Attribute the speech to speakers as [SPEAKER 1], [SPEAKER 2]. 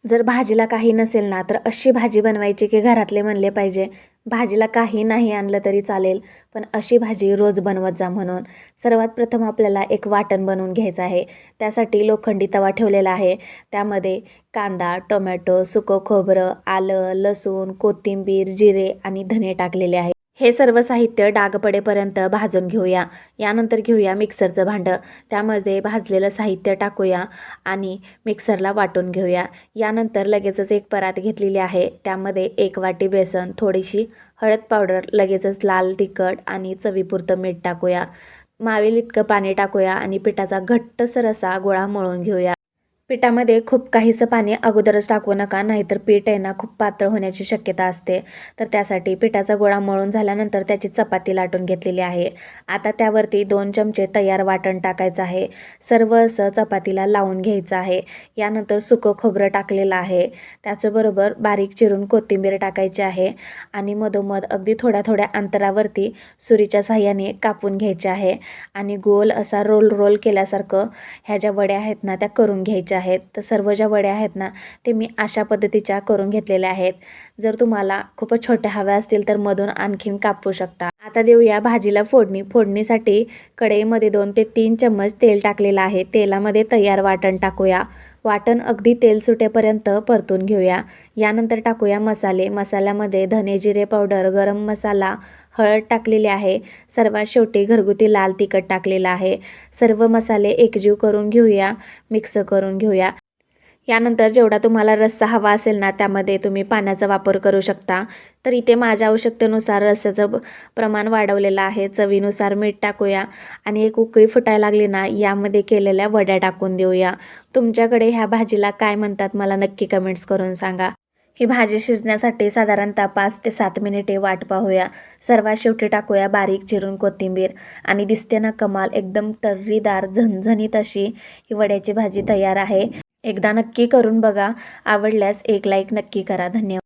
[SPEAKER 1] जर भाजीला काही नसेल ना, तर अशी भाजी बनवायची की घरातले म्हणले पाहिजे, भाजीला काही नाही आणलं तरी चालेल, पण अशी भाजी रोज बनवत जा म्हणून. सर्वात प्रथम आपल्याला एक वाटण बनवून घ्यायचं आहे. त्यासाठी लोखंडी तवा ठेवलेला आहे. त्यामध्ये कांदा, टोमॅटो, सुकं खोबरं, आलं, लसूण, कोथिंबीर, जिरे आणि धने टाकलेले आहे. हे सर्व साहित्य डाग पडेपर्यंत भाजून घेऊया. यानंतर घेऊया मिक्सरचं भांडं. त्यामध्ये भाजलेलं साहित्य टाकूया आणि मिक्सरला वाटून घेऊया. यानंतर लगेचच एक परात घेतलेली आहे. त्यामध्ये 1 वाटी बेसन, थोडीशी हळद पावडर, लगेचच लाल तिखट आणि चवीपुरतं मीठ टाकूया. मावेल इतकं पाणी टाकूया आणि पिठाचा घट्टसर असा गोळा मळून घेऊया. पिठामध्ये खूप काहीसं पाणी अगोदरच टाकू नका, नाहीतर पीठ आहे ना खूप पातळ होण्याची शक्यता असते. तर त्यासाठी पिठाचा गोळा मळून झाल्यानंतर त्याची चपाती लाटून घेतलेली आहे. आता त्यावरती 2 चमचे तयार वाटण टाकायचं आहे. सर्व असं चपातीला लावून घ्यायचं आहे. यानंतर सुकं खोबरं टाकलेलं आहे. त्याचबरोबर बारीक चिरून कोथिंबीर टाकायची आहे आणि मधोमध अगदी थोड्या थोड्या अंतरावरती सुरीच्या साहाय्याने कापून घ्यायचे आहे आणि गोल असा रोल केल्यासारखं ह्या ज्या वड्या आहेत ना त्या करून घ्यायच्या आहेत. तर सर्व ज्या वड्या आहेत ना ते मी अशा पद्धतीच्या करून घेतलेल्या आहेत. जर तुम्हाला खूपच छोट्या हव्या असतील तर मधून आणखीन कापू शकता. आता देऊया भाजीला फोडणी. फोडणीसाठी कढईमध्ये 2 ते 3 चम्मच तेल टाकलेलं आहे. तेलामध्ये तयार वाटण टाकूया. वाटण अगदी तेल सुटेपर्यंत परतून घेऊया. यानंतर टाकूया मसाले. मसाल्यामध्ये धने जिरे पावडर, गरम मसाला, हळद टाकलेली आहे. सर्वात शेवटी घरगुती लाल तिखट टाकलेलं आहे. सर्व मसाले एकजीव करून घेऊया, मिक्स करून घेऊया. यानंतर जेवढा तुम्हाला रस्सा हवा असेल ना त्यामध्ये तुम्ही पाण्याचा वापर करू शकता. तर इथे माझ्या आवश्यकतेनुसार रस्स्याचं प्रमाण वाढवलेलं आहे. चवीनुसार मीठ टाकूया आणि एक उकळी फुटायला लागली ना यामध्ये केलेल्या वड्या टाकून देऊया. तुमच्याकडे ह्या भाजीला काय म्हणतात मला नक्की कमेंट्स करून सांगा. ही भाजी शिजण्यासाठी साधारणतः 5 ते 7 मिनिटे वाट पाहूया. सर्वात शेवटी टाकूया बारीक चिरून कोथिंबीर आणि दिसते ना कमाल, एकदम तर्रीदार झणझणीत अशी ही वड्याची भाजी तयार आहे. एकदा नक्की करून बघा. आवडल्यास एक लाईक नक्की करा. धन्यवाद.